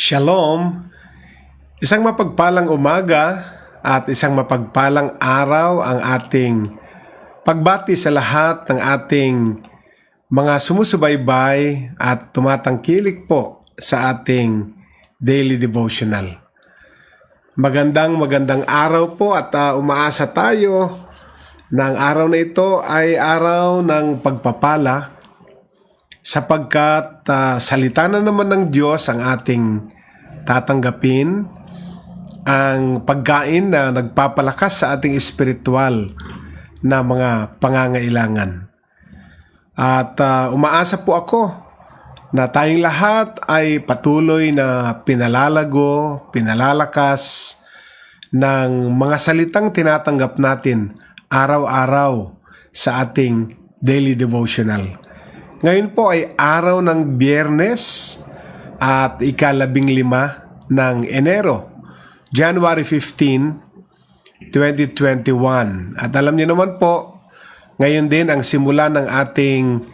Shalom! Isang mapagpalang umaga at isang mapagpalang araw ang ating pagbati sa lahat ng ating mga sumusubaybay at tumatangkilik po sa ating daily devotional. Magandang araw po at umaasa tayo na ang araw na ito ay araw ng pagpapala sapagkat salita na naman ng Diyos ang ating tatanggapin, ang pagkain na nagpapalakas sa ating espiritual na mga pangangailangan. At umaasa po ako na tayong lahat ay patuloy na pinalalago, pinalalakas ng mga salitang tinatanggap natin araw-araw sa ating daily devotional. Ngayon po ay araw ng Biyernes at ika-15 ng Enero, January 15, 2021. At alam niyo naman po, ngayon din ang simula ng ating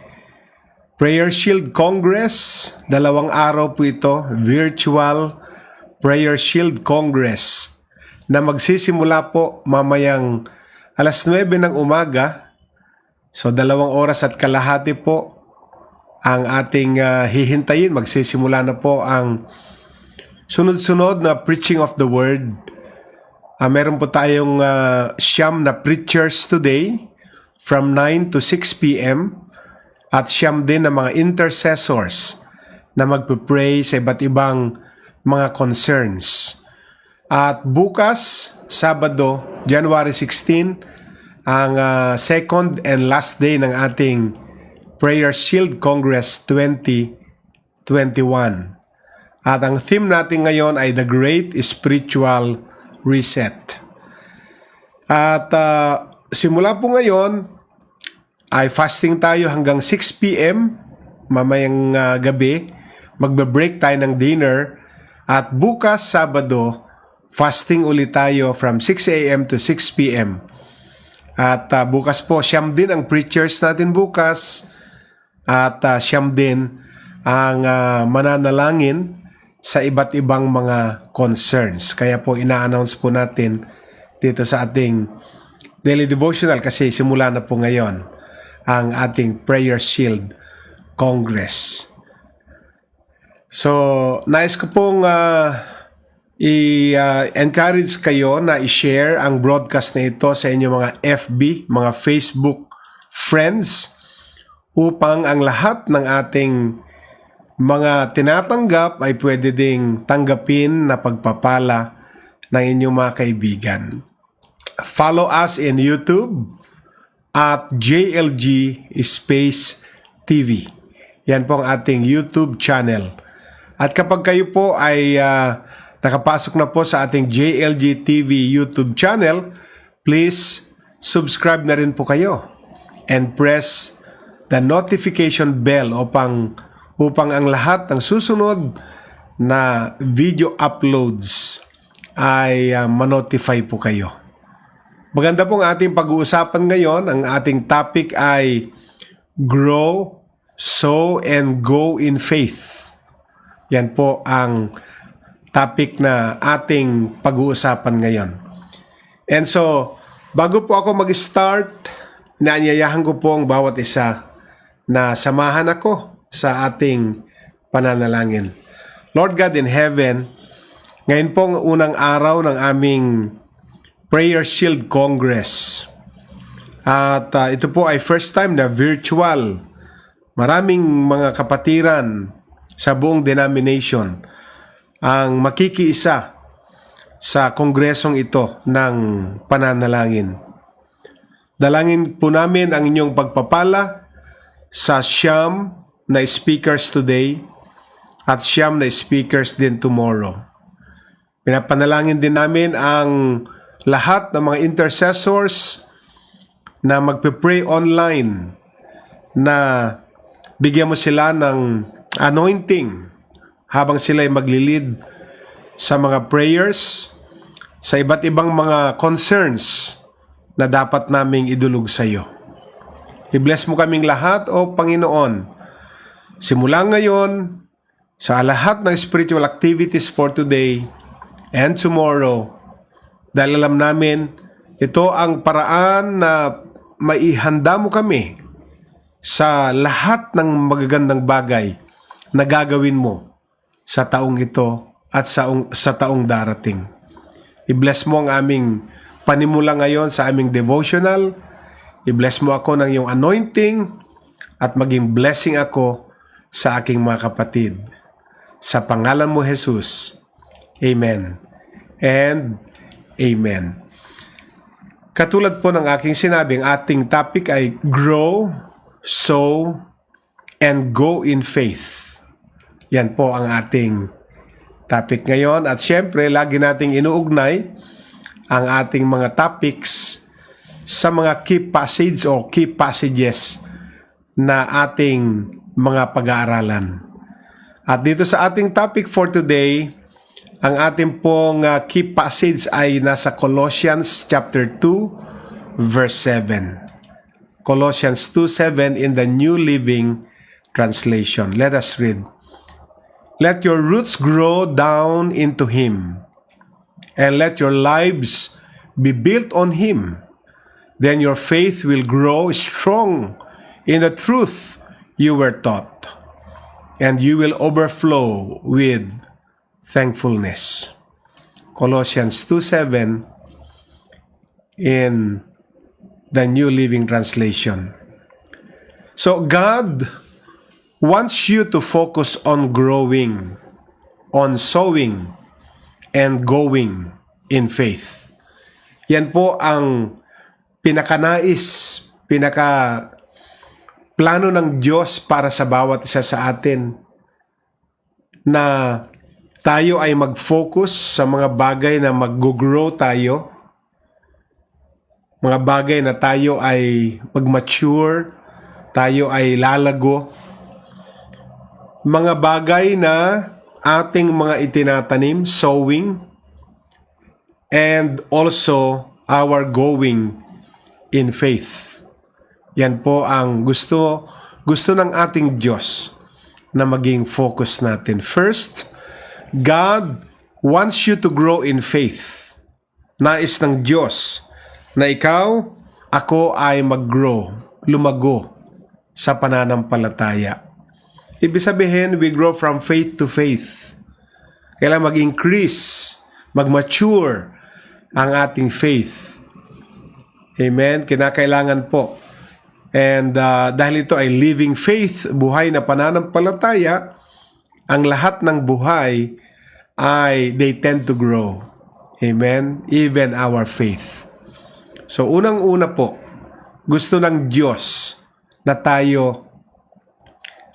Prayer Shield Congress. 2 araw po ito, Virtual Prayer Shield Congress, na magsisimula po mamayang alas 9 ng umaga. So 2 oras at kalahati po ang ating hihintayin. Magsisimula na po ang sunod-sunod na preaching of the word. Meron po tayong siyam na preachers today from 9 to 6 p.m. at siyam din na mga intercessors na magpipray sa iba't ibang mga concerns. At bukas, Sabado, January 16, ang second and last day ng ating Prayer Shield Congress 2021. At ang theme natin ngayon ay The Great Spiritual Reset. At simula po ngayon ay fasting tayo hanggang 6 p.m. mamayang gabi. Magbe-break tayo ng dinner. At bukas, Sabado, fasting ulit tayo from 6 a.m. to 6 p.m. At bukas po, siyam din ang preachers natin bukas. At siyam din ang mananalangin sa iba't ibang mga concerns. Kaya po ina-announce po natin dito sa ating daily devotional kasi simula na po ngayon ang ating Prayer Shield Congress. So, nais ko pong i-encourage kayo na i-share ang broadcast na ito sa inyong mga FB, mga Facebook friends, upang ang lahat ng ating mga tinatanggap ay pwede ding tanggapin na pagpapala ng inyong mga kaibigan. Follow us in YouTube at JLG Space TV. Yan po ang ating YouTube channel. At kapag kayo po ay nakapasok na po sa ating JLG TV YouTube channel, please subscribe na rin po kayo and press the notification bell upang ang lahat ng susunod na video uploads ay ma-notify po kayo. Maganda pong ating pag-uusapan ngayon. Ang ating topic ay Grow, Sow, and Go in Faith. Yan po ang topic na ating pag-uusapan ngayon. And so, bago po ako mag-start, inaanyayahan ko po ang bawat isa na samahan ako sa ating pananalangin. Lord God in heaven, ngayon po ang unang araw ng aming Prayer Shield Congress. At ito po ay first time na virtual. Maraming mga kapatiran sa buong denomination ang makikiisa sa kongresong ito ng pananalangin. Dalangin po namin ang inyong pagpapala sa siyam na speakers today at siyam na speakers din tomorrow. Pinapanalangin din namin ang lahat ng mga intercessors na magpe-pray online, na bigyan mo sila ng anointing habang sila ay maglilid sa mga prayers, sa iba't ibang mga concerns na dapat naming idulog sa iyo. I-bless mo kaming lahat, O Panginoon. Simula ngayon, sa lahat ng spiritual activities for today and tomorrow. Dahil alam namin, ito ang paraan na maihanda mo kami sa lahat ng magagandang bagay na gagawin mo sa taong ito at sa taong darating. I-bless mo ang aming panimula ngayon sa aming devotional. I-bless mo ako ng iyong anointing at maging blessing ako sa aking mga kapatid. Sa pangalan mo, Jesus. Amen and Amen. Katulad po ng aking sinabi, ang ating topic ay grow, sow, and go in faith. Yan po ang ating topic ngayon. At syempre, lagi nating inuugnay ang ating mga topics sa mga key passage o key passages na ating mga pag-aaralan. At dito sa ating topic for today, ang ating pong key passage ay nasa Colossians chapter 2, verse 7. Colossians 2:7 in the New Living Translation. Let us read. Let your roots grow down into Him, and let your lives be built on Him. Then your faith will grow strong in the truth you were taught, and you will overflow with thankfulness. Colossians 2:7 in the New Living Translation. So God wants you to focus on growing, on sowing, and going in faith. Yan po ang pinakanais, plano ng Diyos para sa bawat isa sa atin, na tayo ay mag-focus sa mga bagay na mag-grow tayo, mga bagay na tayo ay mag-mature, tayo ay lalago, mga bagay na ating mga itinatanim, sowing, and also our going in faith. Yan po ang gusto ng ating Diyos na maging focus natin. First, God wants you to grow in faith. Nais ng Diyos na ikaw, ako ay mag-grow, lumago sa pananampalataya. Ibig sabihin, we grow from faith to faith. Kailangan mag-increase, mag-mature ang ating faith. Amen? Kinakailangan po. And dahil ito ay living faith, buhay na pananampalataya, ang lahat ng buhay ay they tend to grow. Amen? Even our faith. So unang-una po, gusto ng Diyos na tayo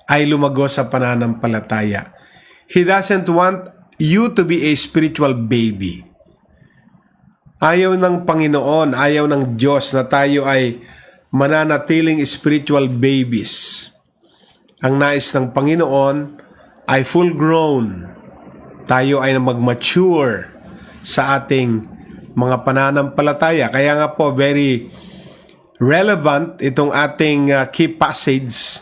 ay lumago sa pananampalataya. He doesn't want you to be a spiritual baby. Ayaw ng Panginoon, ayaw ng Diyos na tayo ay mananatiling spiritual babies. Ang nais ng Panginoon ay full grown. Tayo ay mag-mature sa ating mga pananampalataya. Kaya nga po, very relevant itong ating key passage,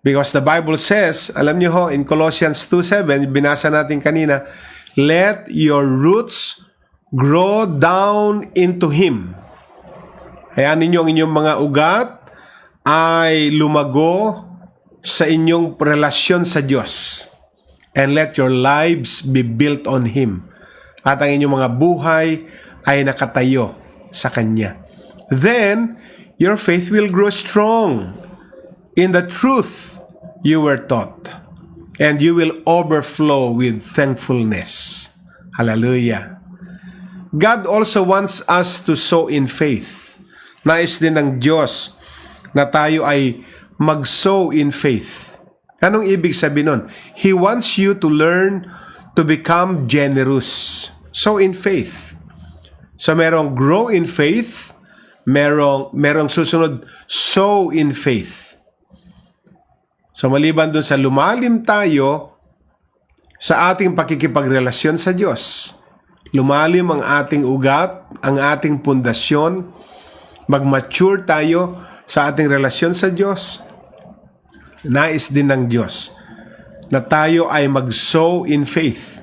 because the Bible says, alam niyo ho, in Colossians 2:7, binasa natin kanina, let your roots grow down into Him. Hayaan ninyo ang inyong mga ugat ay lumago sa inyong relasyon sa Diyos. And let your lives be built on Him. At ang inyong mga buhay ay nakatayo sa Kanya. Then, your faith will grow strong in the truth you were taught. And you will overflow with thankfulness. Hallelujah. God also wants us to sow in faith. Nais din ng Diyos na tayo ay mag-sow in faith. Anong ibig sabihin nun? He wants you to learn to become generous. Sow in faith. So merong grow in faith, merong susunod sow in faith. So maliban dun sa lumalim tayo sa ating pakikipagrelasyon sa Diyos, lumalim ang ating ugat, ang ating pundasyon, mag-mature tayo sa ating relasyon sa Diyos, nais din ng Diyos na tayo ay mag-sow in faith.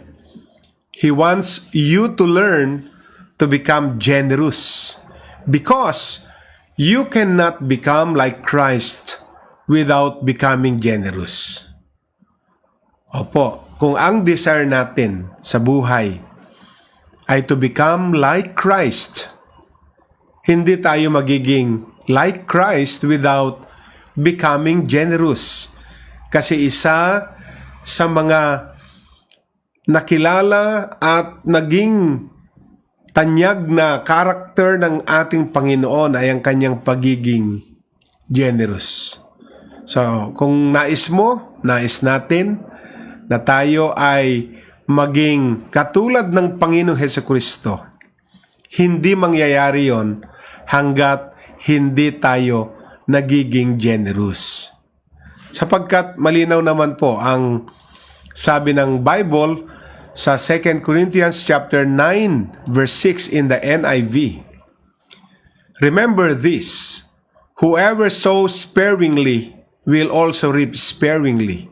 He wants you to learn to become generous because you cannot become like Christ without becoming generous. Opo, kung ang desire natin sa buhay ay to become like Christ, hindi tayo magiging like Christ without becoming generous. Kasi isa sa mga nakilala at naging tanyag na karakter ng ating Panginoon ay ang kanyang pagiging generous. So, kung nais natin na tayo ay maging katulad ng Panginoong Hesukristo, hindi mangyayari yon hanggat hindi tayo nagiging generous. Sapagkat malinaw naman po ang sabi ng Bible sa 2 Corinthians chapter 9 verse 6 in the NIV. Remember this, whoever sows sparingly will also reap sparingly,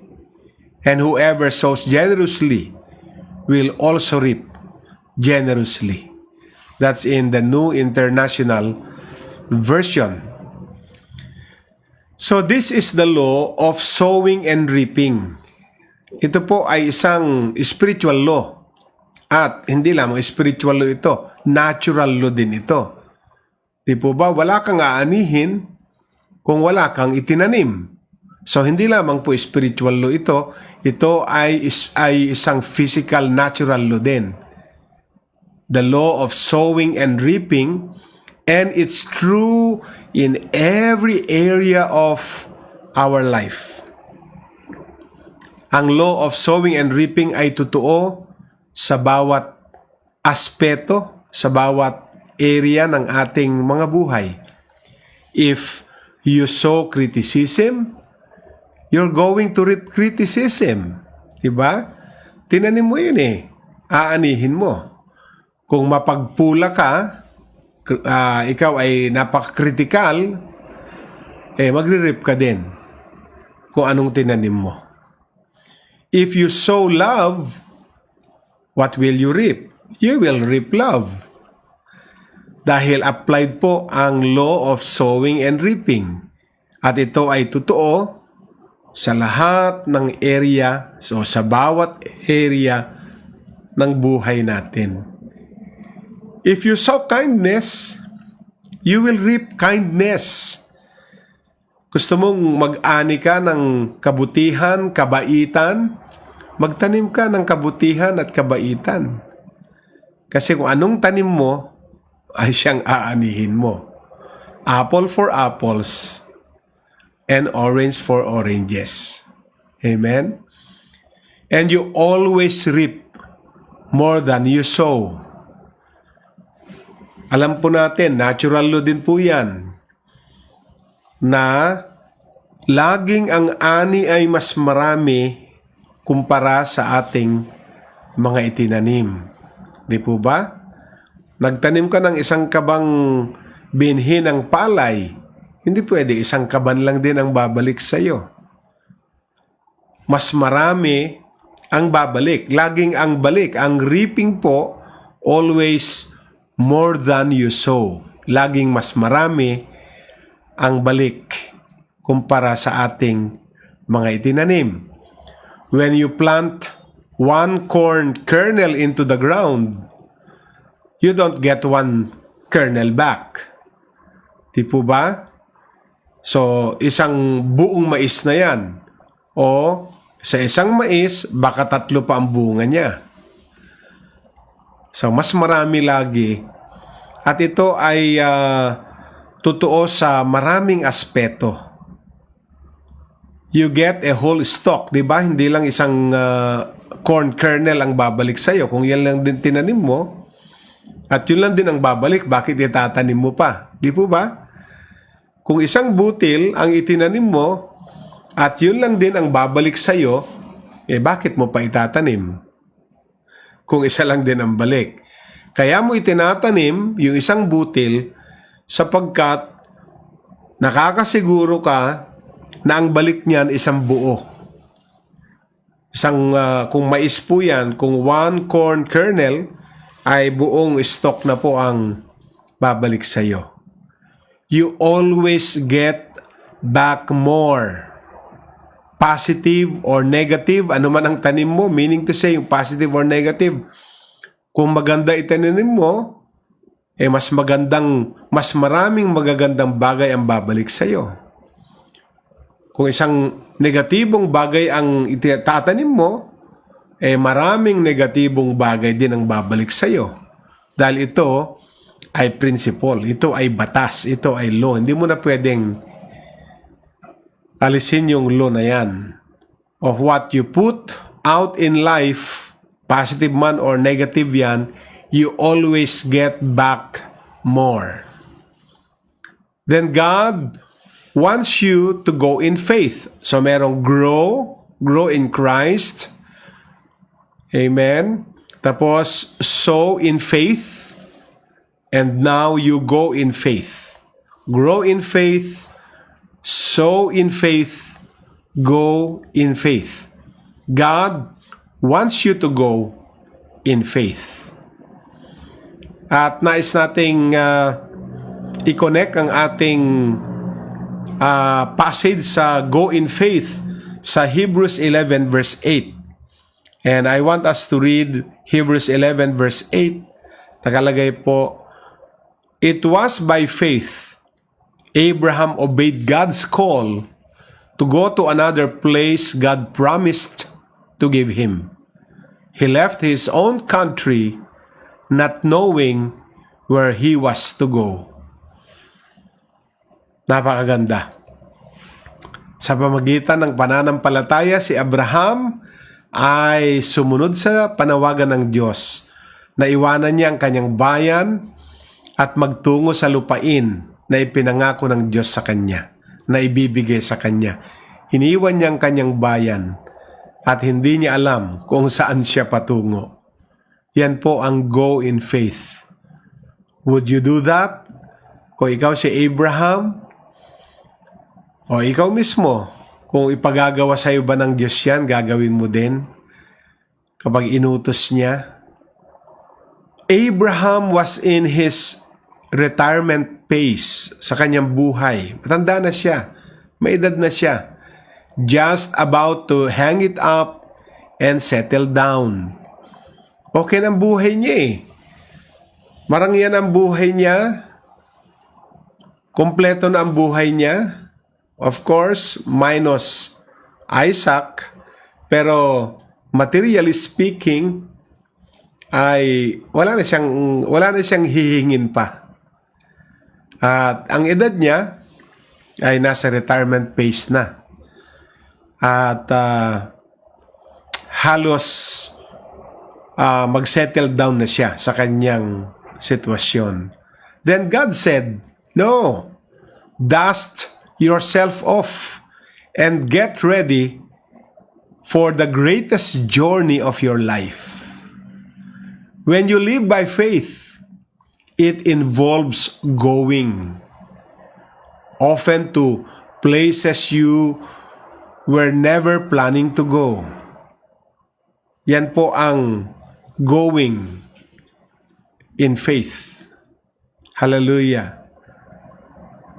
and whoever sows generously will also reap generously. That's in the New International Version. So this is the law of sowing and reaping. Ito po ay isang spiritual law. At hindi lamang spiritual law ito, natural law din ito. Di po ba, wala kang aanihin kung wala kang itinanim. So hindi lamang po spiritual law ito, ito ay isang physical, natural law din. The law of sowing and reaping, and it's true in every area of our life. Ang law of sowing and reaping ay totoo sa bawat aspeto, sa bawat area ng ating mga buhay. If you sow criticism, you're going to reap criticism. Diba? Tinanim mo yun aanihin mo. Kung mapagpula ka, ikaw ay napaka-critical, magre-reap ka din kung anong tinanim mo. If you sow love, what will you reap? You will reap love. Dahil applied po ang law of sowing and reaping. At ito ay totoo sa lahat ng area, so sa bawat area ng buhay natin. If you sow kindness, you will reap kindness. Gusto mong mag-ani ka ng kabutihan, kabaitan, magtanim ka ng kabutihan at kabaitan. Kasi kung anong tanim mo, ay siyang aanihin mo. Apple for apples and orange for oranges. Amen? And you always reap more than you sow. Alam po natin, natural law din po yan, na laging ang ani ay mas marami kumpara sa ating mga itinanim. Di po ba? Nagtanim ka ng isang kabang binhi ng palay, hindi pwede isang kaban lang din ang babalik sa iyo. Mas marami ang babalik. Laging ang balik. Ang reaping po, always more than you sow. Laging mas marami ang balik kumpara sa ating mga itinanim. When you plant one corn kernel into the ground, you don't get one kernel back. Di po ba? So, isang buong mais na yan. O, sa isang mais, baka 3 pa ang bunga niya. So, mas marami lagi. At ito ay totoo sa maraming aspeto. You get a whole stalk, di ba? Hindi lang isang corn kernel ang babalik sa'yo. Kung yan lang din tinanim mo, at yun lang din ang babalik, bakit itatanim mo pa? Di po ba? Kung isang butil ang itinanim mo, at yun lang din ang babalik sa'yo, bakit mo pa itatanim? Kung isa lang din ang balik. Kaya mo itinatanim yung isang butil sapagkat nakakasiguro ka na ang balik niyan isang buo. Kung mais po yan, kung 1 corn kernel, ay buong stock na po ang babalik sa iyo. You always get back more. Positive or negative, ano man ang tanim mo, meaning to say, yung positive or negative. Kung maganda itaninim mo, mas maraming magagandang bagay ang babalik sa iyo. Kung isang negatibong bagay ang itatanim mo, maraming negatibong bagay din ang babalik sa iyo. Dahil ito ay principle, ito ay batas, ito ay law. Hindi mo na pwedeng alisin yung law na yan. Of what you put out in life, positive man or negative yan, you always get back more. Then God wants you to go in faith. So merong grow in Christ. Amen. Tapos sow in faith. And now you go in faith. Grow in faith, sow in faith, go in faith. God wants you to go in faith. At nais nating i-connect ang ating passage sa go in faith sa Hebrews 11 verse 8. And I want us to read Hebrews 11 verse 8. Nakalagay po, it was by faith Abraham obeyed God's call to go to another place God promised to give him. He left his own country not knowing where he was to go. Napakaganda. Sa pamamagitan ng pananampalataya, si Abraham ay sumunod sa panawagan ng Diyos. Naiwanan niya ang kanyang bayan at magtungo sa lupain na ipinangako ng Diyos sa kanya, na ibibigay sa kanya. Iniwan niya ang kanyang bayan at hindi niya alam kung saan siya patungo. Yan po ang go in faith. Would you do that? Kung ikaw si Abraham, o ikaw mismo, kung ipagagawa sa iyo ba ng Diyos yan, gagawin mo din kapag inutos niya. Abraham was in his retirement phase sa kanyang buhay. Matanda na siya. May edad na siya. Just about to hang it up and settle down. Okay na ang buhay niya eh. Marangyan ang buhay niya. Kompleto na ang buhay niya. Of course, minus Isaac. Pero materially speaking, ay wala na siyang hihingin pa. At ang edad niya ay nasa retirement phase na. At halos mag-settle down na siya sa kanyang sitwasyon. Then God said, "No, dust yourself off and get ready for the greatest journey of your life." When you live by faith, it involves going, often to places you were never planning to go. Yan po ang going in faith. Hallelujah.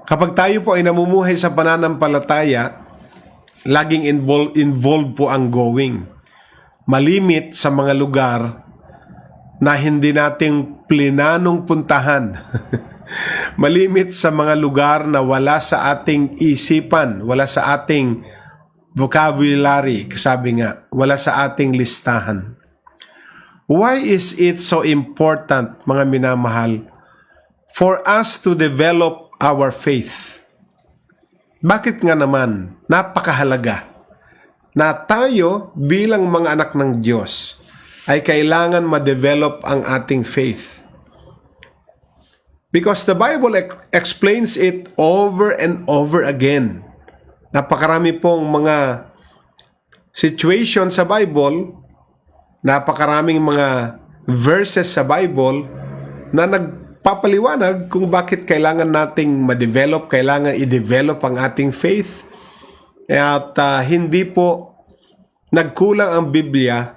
Kapag tayo po ay namumuhay sa pananampalataya, laging involved po ang going. Malimit sa mga lugar na hindi nating plinanong puntahan. Malimit sa mga lugar na wala sa ating isipan, wala sa ating vocabulary, sabi nga, wala sa ating listahan. Why is it so important, mga minamahal, for us to develop our faith? Bakit nga naman napakahalaga na tayo bilang mga anak ng Diyos ay kailangan ma-develop ang ating faith? Because the Bible explains it over and over again. Napakarami pong mga situation sa Bible, napakaraming mga verses sa Bible na nagpapaliwanag kung bakit kailangan nating ma-develop, kailangan i-develop ang ating faith. At hindi po nagkulang ang Biblia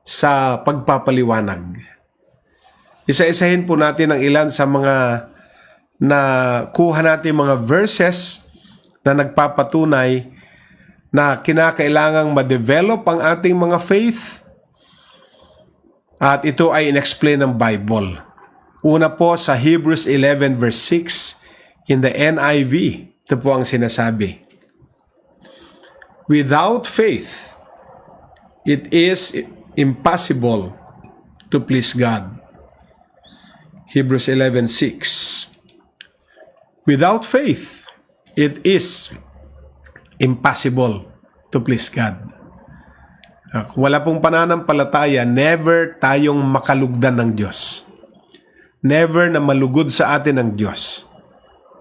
sa pagpapaliwanag. Isa-isahin po natin ang ilan sa mga na kuha natin mga verses na nagpapatunay na kinakailangang ma-develop ang ating mga faith, at ito ay in-explain ng Bible. Una po sa Hebrews 11 verse 6 in the NIV. Ito po ang sinasabi. Without faith, it is impossible to please God. Hebrews 11:6. Without faith, it is impossible to please God. Kung wala pong pananampalataya, never tayong makalugdan ng Diyos. Never na malugod sa atin ng Diyos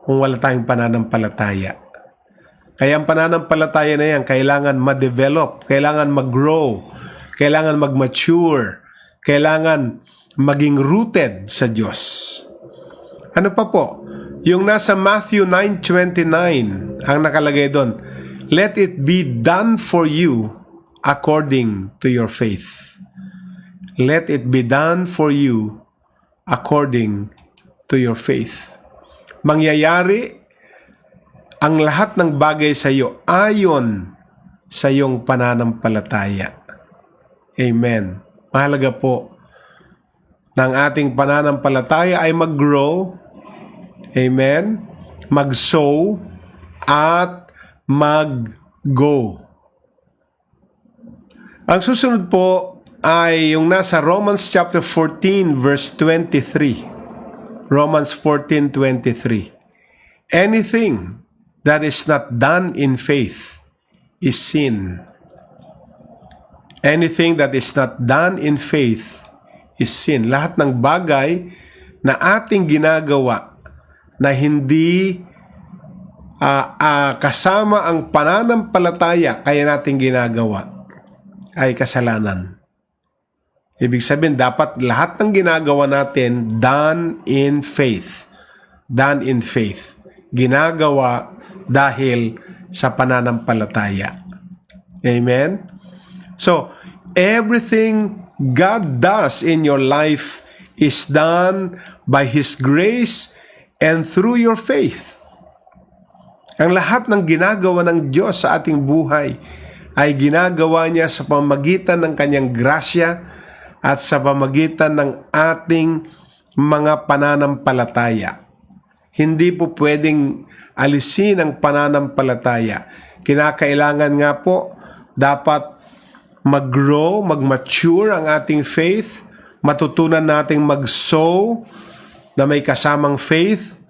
kung wala tayong pananampalataya. Kaya ang pananampalataya na yan, kailangan ma-develop, kailangan mag-grow, kailangan mag-mature, kailangan maging rooted sa Diyos. Ano pa po? Yung nasa Matthew 9:29, ang nakalagay doon, let it be done for you according to your faith. Let it be done for you according to your faith. Mangyayari ang lahat ng bagay sa iyo ayon sa iyong pananampalataya. Amen. Mahalaga po na ang ating pananampalataya ay mag-grow, amen, mag-sow, at mag-go. Ang susunod po ay yung nasa Romans chapter 14 verse 23. Romans 14:23. Anything that is not done in faith is sin. Anything that is not done in faith is sin. Lahat ng bagay na ating ginagawa na hindi kasama ang pananampalataya kaya natin ginagawa ay kasalanan. Ibig sabihin, dapat lahat ng ginagawa natin done in faith. Done in faith. Ginagawa dahil sa pananampalataya. Amen? So, everything God does in your life is done by His grace and through your faith. Ang lahat ng ginagawa ng Diyos sa ating buhay ay ginagawa niya sa pamamagitan ng kanyang grasya at sa pamamagitan ng ating mga pananampalataya. Hindi po pwedeng alisin ang pananampalataya. Kinakailangan nga po, dapat mag-grow, mag-mature ang ating faith, matutunan nating mag-sow na may kasamang faith,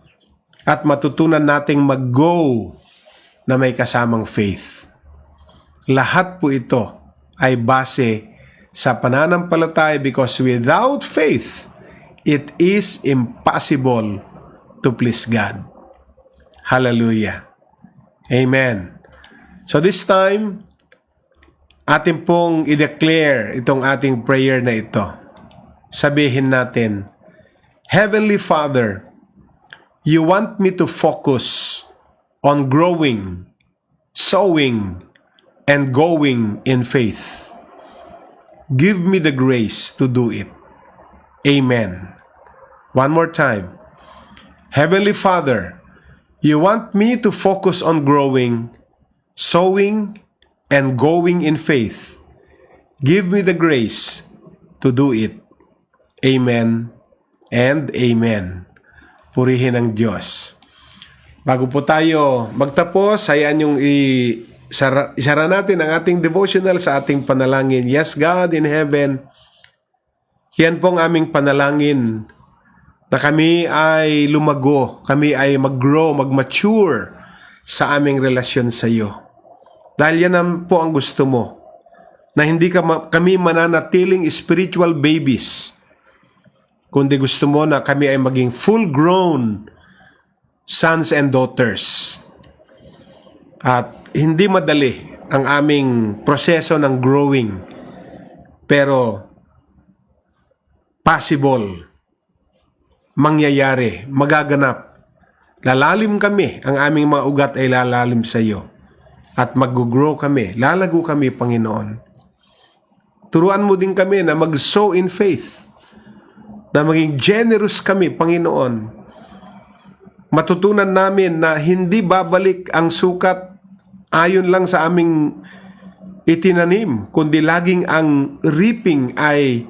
at matutunan nating mag-go na may kasamang faith. Lahat po ito ay base sa pananampalataya, because without faith, it is impossible to please God. Hallelujah. Amen. So this time, atin pong i-declare itong ating prayer na ito. Sabihin natin, Heavenly Father, you want me to focus on growing, sowing, and going in faith. Give me the grace to do it. Amen. One more time. Heavenly Father, you want me to focus on growing, sowing, and going in faith. Give me the grace to do it. Amen and amen. Purihin ang Diyos. Bago po tayo magtapos, hayaan yung isara natin ang ating devotional sa ating panalangin. Yes, God in heaven, yan pong aming panalangin na kami ay lumago, kami ay mag-grow, mag-mature sa aming relasyon sa iyo. Dahil yan po ang gusto mo, na hindi kami mananatiling spiritual babies, kundi gusto mo na kami ay maging full-grown sons and daughters. At hindi madali ang aming proseso ng growing, pero possible, mangyayari, magaganap. Lalalim kami, ang aming mga ugat ay lalalim sa iyo. At mag-grow kami, lalago kami, Panginoon. Turuan mo din kami na mag-sow in faith, na maging generous kami, Panginoon. Matutunan namin na hindi babalik ang sukat ayon lang sa aming itinanim, kundi laging ang reaping ay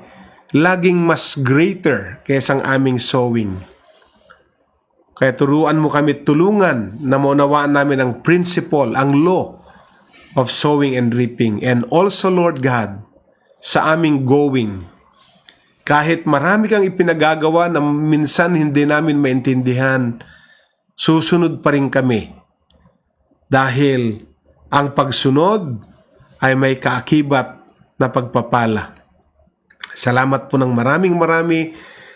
laging mas greater kaysa ang aming sowing. Kaya turuan mo kami, tulungan na maunawaan namin ang principle, ang law of sowing and reaping. And also, Lord God, sa aming going, kahit marami kang ipinagagawa na minsan hindi namin maintindihan, susunod pa rin kami. Dahil ang pagsunod ay may kaakibat na pagpapala. Salamat po ng marami.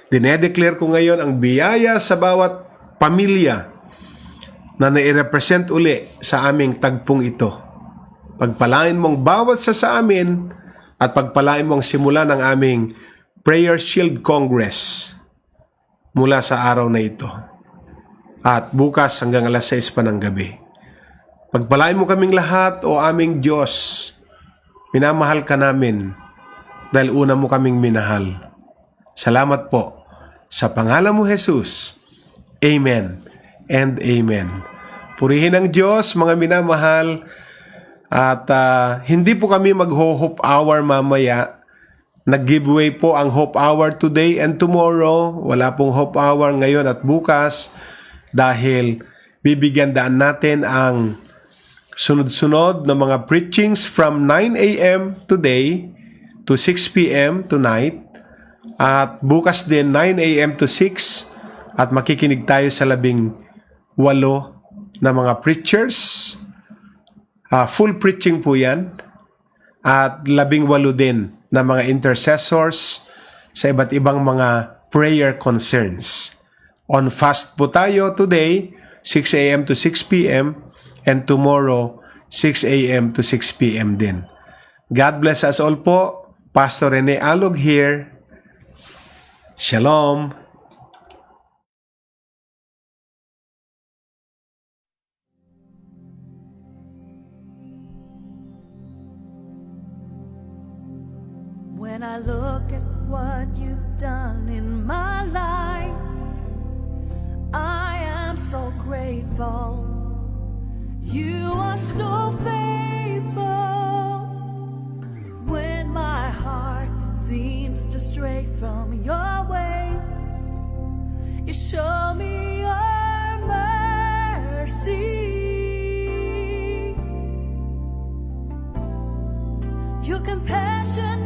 Dinedeclare ko ngayon ang biyaya sa bawat pamilya na nai-represent uli sa aming tagpong ito. Pagpalain mong bawat sa amin at pagpalain mong simula ng aming Prayer Shield Congress mula sa araw na ito. At bukas hanggang alas 6 pa ng gabi. Pagpalain mo kaming lahat, o aming Diyos. Minamahal ka namin dahil una mo kaming minahal. Salamat po. Sa pangalan mo, Jesus. Amen and amen. Purihin ang Diyos, mga minamahal. At hindi po kami mag-hope hour mamaya. Nag-giveaway po ang hope hour today and tomorrow. Wala pong hope hour ngayon at bukas dahil bibigyan daan natin ang sunod-sunod na mga preachings from 9 a.m. today to 6 p.m. tonight. At bukas din 9 a.m. to 6 at makikinig tayo sa 18 na mga preachers. Full preaching po yan. At 18 din na mga intercessors sa iba't ibang mga prayer concerns. On fast po tayo today, 6 a.m. to 6 p.m. and tomorrow, 6 a.m. to 6 p.m. din. God bless us all po. Pastor Rene Alog here. Shalom. When I look at what you've done in my life, I am so grateful. You are so faithful. When my heart seems to stray from your ways, you show me your mercy. Your compassion